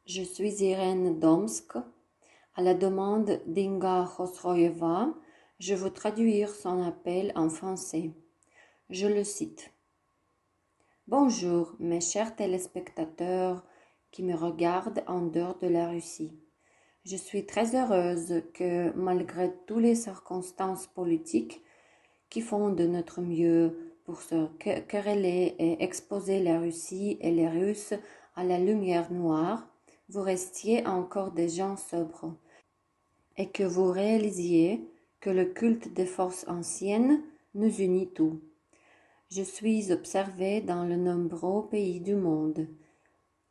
Je suis Irène Domsk. À la demande d'Inga Khosroeva, je veux traduire son appel en français. Je le cite. Bonjour, mes chers téléspectateurs qui me regardent en dehors de la Russie. Je suis très heureuse que, malgré toutes les circonstances politiques qui font de notre mieux pour se quereller et exposer la Russie et les Russes à la lumière noire, vous restiez encore des gens sobres et que vous réalisiez que le culte des forces anciennes nous unit tous. Je suis observée dans de nombreux pays du monde,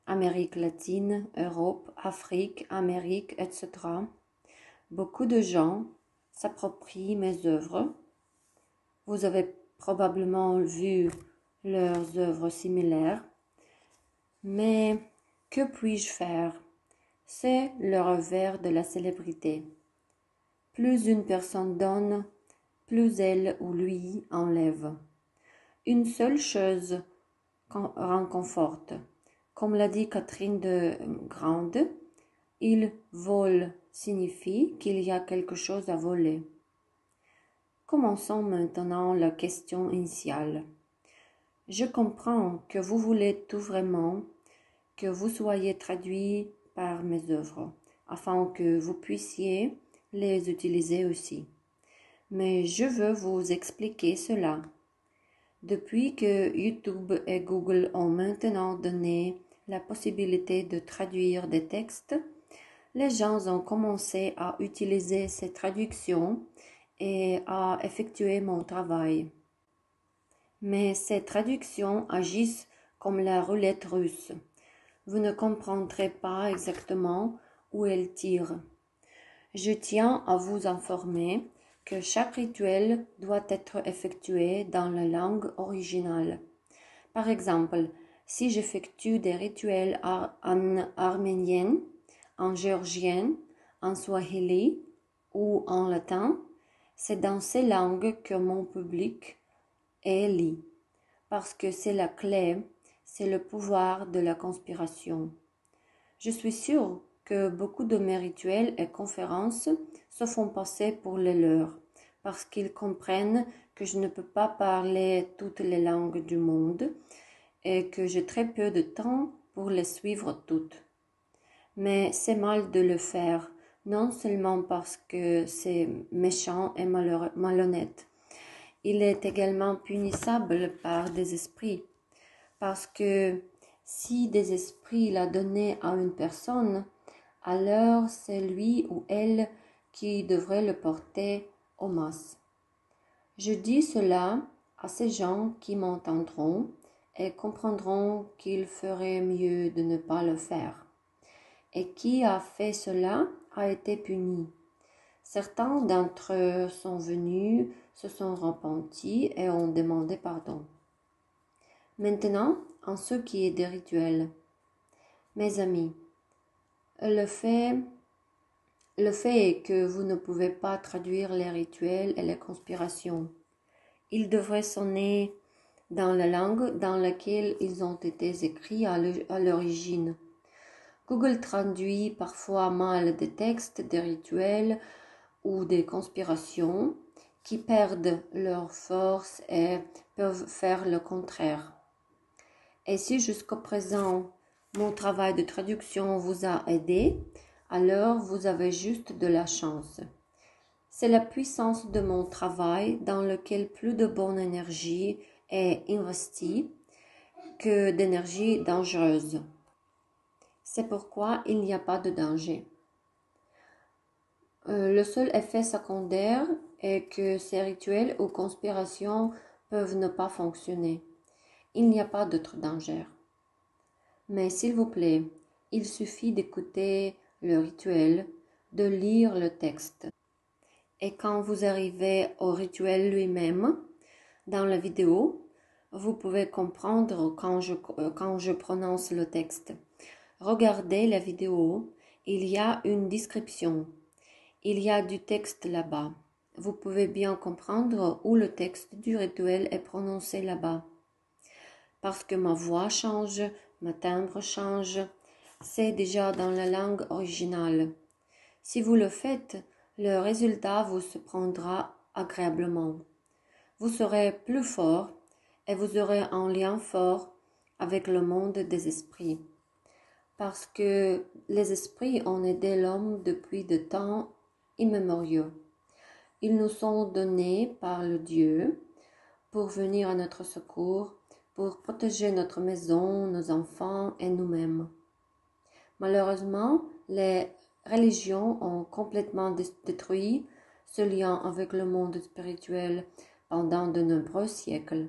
Amérique latine, Europe, Afrique, Amérique, etc. Beaucoup de gens s'approprient mes œuvres. Vous avez probablement vu leurs œuvres similaires. Mais que puis-je faire? C'est le revers de la célébrité. Plus une personne donne, plus elle ou lui enlève. Une seule chose réconforte. Comme l'a dit Catherine de Grande, il vole signifie qu'il y a quelque chose à voler. Commençons maintenant la question initiale. Je comprends que vous voulez tout vraiment que vous soyez traduit par mes œuvres, afin que vous puissiez les utiliser aussi. Mais je veux vous expliquer cela. Depuis que YouTube et Google ont maintenant donné la possibilité de traduire des textes, les gens ont commencé à utiliser ces traductions et à effectuer mon travail. Mais ces traductions agissent comme la roulette russe. Vous ne comprendrez pas exactement où elles tirent. Je tiens à vous informer que chaque rituel doit être effectué dans la langue originale. Par exemple, si j'effectue des rituels en arménien, en géorgien, en swahili ou en latin, c'est dans ces langues que mon public lit, parce que c'est la clé, c'est le pouvoir de la conspiration. Je suis sûre que beaucoup de mes rituels et conférences se font passer pour les leurs, parce qu'ils comprennent que je ne peux pas parler toutes les langues du monde et que j'ai très peu de temps pour les suivre toutes. Mais c'est mal de le faire, non seulement parce que c'est méchant et malhonnête. Il est également punissable par des esprits, parce que si des esprits l'a donné à une personne, alors c'est lui ou elle qui devrait le porter aux masses. Je dis cela à ces gens qui m'entendront et comprendront qu'il ferait mieux de ne pas le faire. Et qui a fait cela a été puni. Certains d'entre eux sont venus, se sont repentis et ont demandé pardon. Maintenant, en ce qui est des rituels. Mes amis, le fait est que vous ne pouvez pas traduire les rituels et les conspirations. Ils devraient sonner dans la langue dans laquelle ils ont été écrits à l'origine. Google traduit parfois mal des textes, des rituels ou des conspirations qui perdent leur force et peuvent faire le contraire. Et si jusqu'au présent, mon travail de traduction vous a aidé, alors vous avez juste de la chance. C'est la puissance de mon travail dans lequel plus de bonne énergie est investie que d'énergie dangereuse. C'est pourquoi il n'y a pas de danger. Le seul effet secondaire est que ces rituels ou conspirations peuvent ne pas fonctionner. Il n'y a pas d'autre danger. Mais s'il vous plaît, il suffit d'écouter le rituel, de lire le texte. Et quand vous arrivez au rituel lui-même, dans la vidéo, vous pouvez comprendre quand je prononce le texte. Regardez la vidéo, il y a une description. Il y a du texte là-bas. Vous pouvez bien comprendre où le texte du rituel est prononcé là-bas. Parce que ma voix change, ma timbre change, c'est déjà dans la langue originale. Si vous le faites, le résultat vous surprendra agréablement. Vous serez plus fort et vous aurez un lien fort avec le monde des esprits. Parce que les esprits ont aidé l'homme depuis de temps immémoriaux. Ils nous sont donnés par le Dieu pour venir à notre secours, pour protéger notre maison, nos enfants et nous-mêmes. Malheureusement, les religions ont complètement détruit ce lien avec le monde spirituel pendant de nombreux siècles.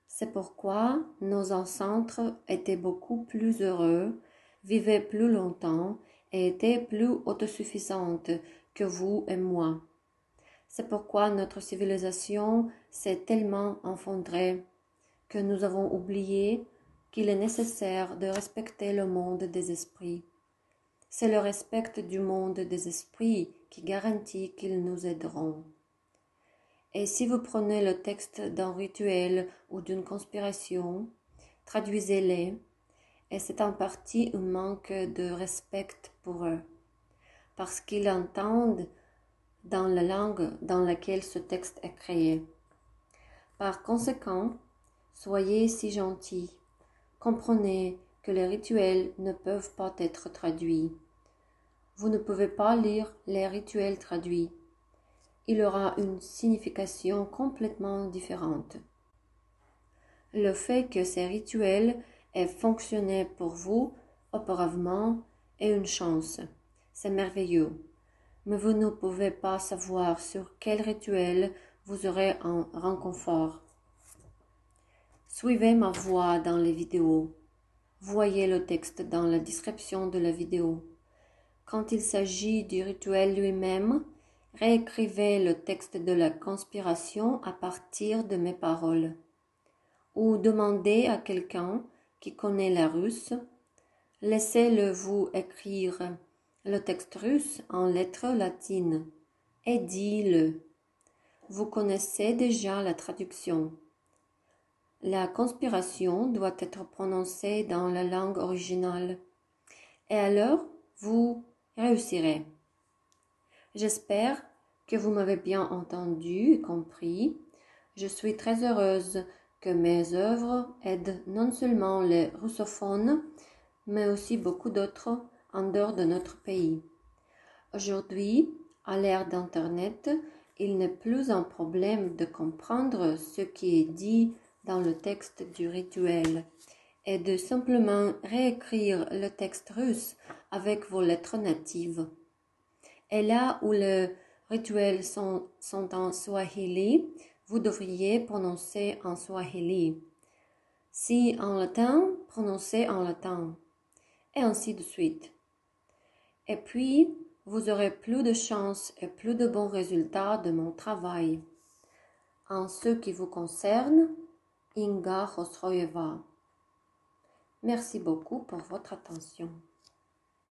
C'est pourquoi nos ancêtres étaient beaucoup plus heureux, vivaient plus longtemps et étaient plus autosuffisantes que vous et moi. C'est pourquoi notre civilisation s'est tellement effondrée que nous avons oublié qu'il est nécessaire de respecter le monde des esprits. C'est le respect du monde des esprits qui garantit qu'ils nous aideront. Et si vous prenez le texte d'un rituel ou d'une conspiration, traduisez-les, et c'est en partie un manque de respect pour eux, parce qu'ils entendent dans la langue dans laquelle ce texte est créé. Par conséquent, soyez si gentils, comprenez que les rituels ne peuvent pas être traduits. Vous ne pouvez pas lire les rituels traduits. Il aura une signification complètement différente. Le fait que ces rituels aient fonctionné pour vous auparavant est une chance. C'est merveilleux. Mais vous ne pouvez pas savoir sur quel rituel vous aurez un réconfort. Suivez ma voix dans les vidéos. Voyez le texte dans la description de la vidéo. Quand il s'agit du rituel lui-même, réécrivez le texte de la conspiration à partir de mes paroles. Ou demandez à quelqu'un qui connaît la russe, laissez-le vous écrire le texte russe en lettres latines et dis-le. Vous connaissez déjà la traduction. La conspiration doit être prononcée dans la langue originale. Et alors, vous réussirez. J'espère que vous m'avez bien entendu et compris. Je suis très heureuse que mes œuvres aident non seulement les russophones, mais aussi beaucoup d'autres en dehors de notre pays. Aujourd'hui, à l'ère d'Internet, il n'est plus un problème de comprendre ce qui est dit dans le texte du rituel et de simplement réécrire le texte russe avec vos lettres natives. Et là où les rituels sont en swahili, vous devriez prononcer en swahili. Si en latin, prononcez en latin. Et ainsi de suite. Et puis, vous aurez plus de chance et plus de bons résultats de mon travail. En ce qui vous concerne, Inga Khosroeva. Merci beaucoup pour votre attention.